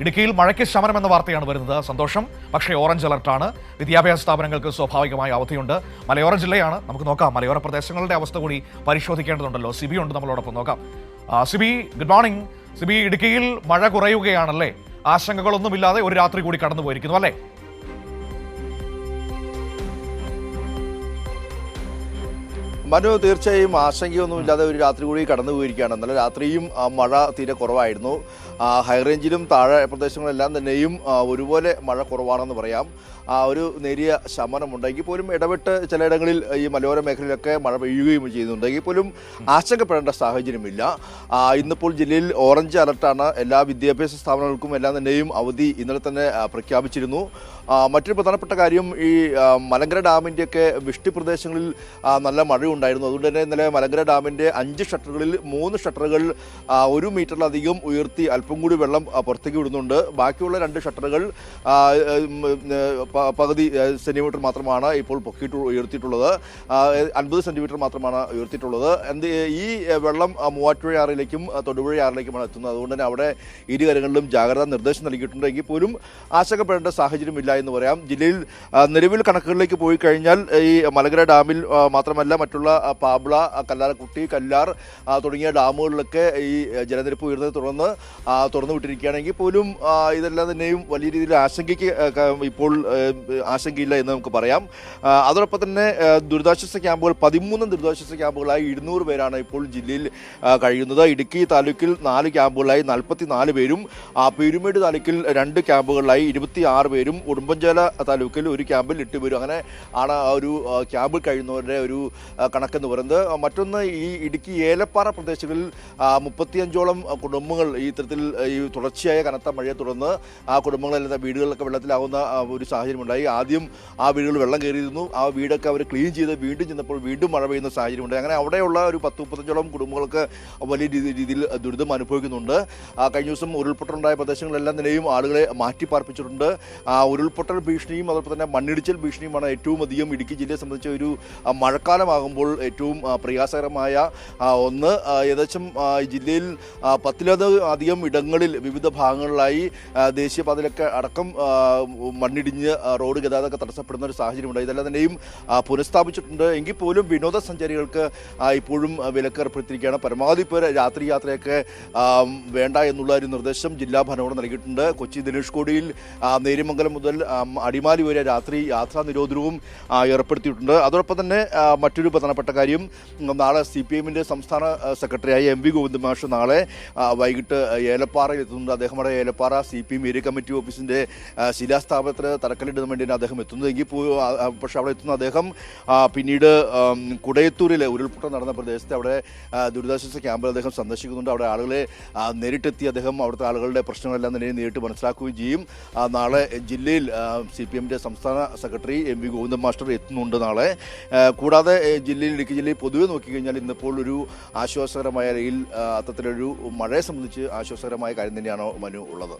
ഇടുക്കിയിൽ മഴയ്ക്ക് ശമനം എന്ന വാർത്തയാണ് വരുന്നത്. സന്തോഷം. പക്ഷേ ഓറഞ്ച് അലർട്ടാണ്. വിദ്യാഭ്യാസ സ്ഥാപനങ്ങൾക്ക് സ്വാഭാവികമായി അവധിയുണ്ട്. മലയോര ജില്ലയാണ്. നമുക്ക് നോക്കാം. മലയോര പ്രദേശങ്ങളുടെ അവസ്ഥ കൂടി പരിശോധിക്കേണ്ടതുണ്ടല്ലോ. സിബി ഉണ്ട് നമ്മളോടൊപ്പം. നോക്കാം. Sibi, good morning. സിബി, ഇടുക്കിയിൽ മഴ കുറയുകയാണല്ലേ? ആശങ്കകളൊന്നുമില്ലാതെ ഒരു രാത്രി കൂടി കടന്നു പോയിരിക്കുന്നു അല്ലേ? മനു, തീർച്ചയായും ആശങ്കയൊന്നുമില്ലാതെ ഒരു രാത്രി കൂടി കടന്നു പോയിരിക്കുകയാണ്. ഇന്നലെ രാത്രിയും മഴ തീരെ കുറവായിരുന്നു. ഹൈറേഞ്ചിലും താഴെ പ്രദേശങ്ങളെല്ലാം തന്നെയും ഒരുപോലെ മഴ കുറവാണെന്ന് പറയാം. ഒരു നേരിയ ശമനമുണ്ടെങ്കിൽ പോലും ഇടവിട്ട് ചിലയിടങ്ങളിൽ ഈ മലയോര മേഖലയിലൊക്കെ മഴ പെയ്യുകയും ചെയ്യുന്നുണ്ടെങ്കിൽ പോലും ആശങ്കപ്പെടേണ്ട സാഹചര്യമില്ല. ഇന്നിപ്പോൾ ജില്ലയിൽ ഓറഞ്ച് അലർട്ടാണ്. എല്ലാ വിദ്യാഭ്യാസ സ്ഥാപനങ്ങൾക്കും എല്ലാം തന്നെയും അവധി ഇന്നലെ തന്നെ പ്രഖ്യാപിച്ചിരുന്നു. മറ്റൊരു പ്രധാനപ്പെട്ട കാര്യം, ഈ മലങ്കര ഡാമിൻ്റെയൊക്കെ വൃഷ്ടി പ്രദേശങ്ങളിൽ നല്ല മഴയുണ്ടായിരുന്നു. അതുകൊണ്ട് തന്നെ ഇന്നലെ മലങ്കര ഡാമിൻ്റെ 5 ഷട്ടറുകളിൽ 3 ഷട്ടറുകൾ 1 മീറ്ററിലധികം ഉയർത്തി അല്പം കൂടി വെള്ളം പുറത്തേക്ക് വിടുന്നുണ്ട്. ബാക്കിയുള്ള 2 ഷട്ടറുകൾ പകുതി സെൻറ്റിമീറ്റർ മാത്രമാണ് ഇപ്പോൾ ഉയർത്തിയിട്ടുള്ളത്. 50 സെൻറ്റിമീറ്റർ മാത്രമാണ് ഉയർത്തിയിട്ടുള്ളത്. ഈ വെള്ളം മൂവാറ്റുപുഴയാറിലേക്കും തൊടുപുഴയാറിലേക്കുമാണ് എത്തുന്നത്. അതുകൊണ്ട് തന്നെ അവിടെ ഇരുകരകളിലും ജാഗ്രതാ നിർദ്ദേശം നൽകിയിട്ടുണ്ട്. എങ്കിൽ പോലും ആശങ്കപ്പെടേണ്ട സാഹചര്യമില്ല എന്ന് പറയാം. ജില്ലയിൽ നിലവിൽ കണക്കുകളിലേക്ക് പോയി കഴിഞ്ഞാൽ ഈ മലങ്കര ഡാമിൽ മാത്രമല്ല മറ്റുള്ള പാബ്ല, കല്ലാർകുട്ടി, കല്ലാർ തുടങ്ങിയ ഡാമുകളിലൊക്കെ ഈ ജലനിരപ്പ് ഉയർന്നതിനെ തുടർന്ന് തുറന്നു വിട്ടിരിക്കുകയാണെങ്കിൽ പോലും ഇതെല്ലാം തന്നെയും വലിയ രീതിയിൽ ഇപ്പോൾ ആശങ്കയില്ല എന്ന് നമുക്ക് പറയാം. അതോടൊപ്പം തന്നെ ദുരിതാശ്വാസ ക്യാമ്പുകൾ 13 ദുരിതാശ്വാസ ക്യാമ്പുകളായി 200 പേരാണ് ഇപ്പോൾ ജില്ലയിൽ കഴിയുന്നത്. ഇടുക്കി താലൂക്കിൽ 4 ക്യാമ്പുകളായി 44 പേരും, പീരുമേട് താലൂക്കിൽ 2 ക്യാമ്പുകളിലായി 26 പേരും, ഉടുമ്പൻചോല താലൂക്കിൽ 1 ക്യാമ്പിൽ 8 പേരും, അങ്ങനെ ആണ് ഒരു ക്യാമ്പിൽ കഴിയുന്നവരുടെ ഒരു കണക്കെന്ന് പറയുന്നത്. മറ്റൊന്ന്, ഈ ഇടുക്കി ഏലപ്പാറ പ്രദേശങ്ങളിൽ 35ഓളം കുടുംബങ്ങൾ ഈ ഇത്തരത്തിൽ ഈ തുടർച്ചയായ കനത്ത മഴയെ തുടർന്ന് ആ കുടുംബങ്ങളെല്ലാം വീടുകളിലൊക്കെ വെള്ളത്തിലാവുന്ന ഒരു സാഹചര്യമുണ്ടായി. ആദ്യം ആ വീടുകൾ വെള്ളം കയറിയിരുന്നു. ആ വീടൊക്കെ അവർ ക്ലീൻ ചെയ്ത് വീണ്ടും ചെന്നപ്പോൾ വീണ്ടും മഴ പെയ്യുന്ന സാഹചര്യമുണ്ടായി. അങ്ങനെ അവിടെയുള്ള ഒരു 10-35ഓളം കുടുംബങ്ങൾക്ക് വലിയ രീതിയിൽ ദുരിതം അനുഭവിക്കുന്നുണ്ട്. കഴിഞ്ഞ ദിവസം ഉരുൾപൊട്ടലുണ്ടായ പ്രദേശങ്ങളിലെല്ലാം തന്നെയും ആളുകളെ മാറ്റിപ്പാർപ്പിച്ചിട്ടുണ്ട്. ഉരുൾപൊട്ടൽ ഭീഷണിയും അതോടൊപ്പം തന്നെ മണ്ണിടിച്ചിൽ ഭീഷണിയുമാണ് ഏറ്റവും അധികം ഇടുക്കി ജില്ലയെ സംബന്ധിച്ച ഒരു മഴക്കാലമാകുമ്പോൾ ഏറ്റവും പ്രയാസകരമായ ഒന്ന്. ഏകദേശം ജില്ലയിൽ 10-ലധികം ഇടങ്ങളിൽ വിവിധ ഭാഗങ്ങളിലായി ദേശീയപാതയിലൊക്കെ അടക്കം മണ്ണിടിഞ്ഞ് റോഡ് ഗതാഗതമൊക്കെ തടസ്സപ്പെടുന്ന ഒരു സാഹചര്യമുണ്ട്. ഇതെല്ലാം തന്നെയും പുനഃസ്ഥാപിച്ചിട്ടുണ്ട്. എങ്കിൽ പോലും വിനോദസഞ്ചാരികൾക്ക് ഇപ്പോഴും വിലക്ക് ഏർപ്പെടുത്തിയിരിക്കുകയാണ്. പരമാവധി പേർ രാത്രി യാത്രയൊക്കെ വേണ്ട എന്നുള്ള ഒരു നിർദ്ദേശം ജില്ലാ ഭരണകൂടം നൽകിയിട്ടുണ്ട്. കൊച്ചി ധനുഷ്കോടിയിൽ നേര്യമംഗലം മുതൽ അടിമാലി വരെ രാത്രി യാത്രാ നിരോധനവും ഏർപ്പെടുത്തിയിട്ടുണ്ട്. അതോടൊപ്പം തന്നെ മറ്റൊരു പ്രധാനപ്പെട്ട കാര്യം, നാളെ CPM-ന്റെ സംസ്ഥാന സെക്രട്ടറിയായ MV ഗോവിന്ദൻ മാഷ് നാളെ വൈകിട്ട് ഏലപ്പാറയിൽ എത്തുന്നുണ്ട്. അദ്ദേഹം അവിടെ ഏലപ്പാറ CPM ഏരിയ കമ്മിറ്റി ഓഫീസിൻ്റെ ശിലാസ്ഥാപനത്തിന് തറക്കല്ലിടുന്ന വേണ്ടിയാണ് അദ്ദേഹം എത്തുന്നത്. പക്ഷേ അവിടെ എത്തുന്ന അദ്ദേഹം പിന്നീട് കുടയത്തൂരിലെ ഉരുൾപൊട്ടൽ നടന്ന പ്രദേശത്തെ അവിടെ ദുരിതാശ്വാസ ക്യാമ്പിൽ അദ്ദേഹം സന്ദർശിക്കുന്നുണ്ട്. അവിടെ ആളുകളെ നേരിട്ടെത്തി അദ്ദേഹം അവിടുത്തെ ആളുകളുടെ പ്രശ്നങ്ങളെല്ലാം തന്നെ നേരിട്ട് മനസ്സിലാക്കുകയും ചെയ്യും. നാളെ ജില്ലയിൽ CPM-ന്റെ സംസ്ഥാന സെക്രട്ടറി MV ഗോവിന്ദൻ മാസ്റ്റർ എത്തുന്നുണ്ട് നാളെ. കൂടാതെ ഇടുക്കി ജില്ലയിൽ പൊതുവെ നോക്കിക്കഴിഞ്ഞാൽ ഇന്നിപ്പോൾ ഒരു ആശ്വാസകരമായ അല്ലെങ്കിൽ അത്തരത്തിലൊരു മഴയെ സംബന്ധിച്ച് ആശ്വാസകരമായ കാര്യം തന്നെയാണോ മനു ഉള്ളത്?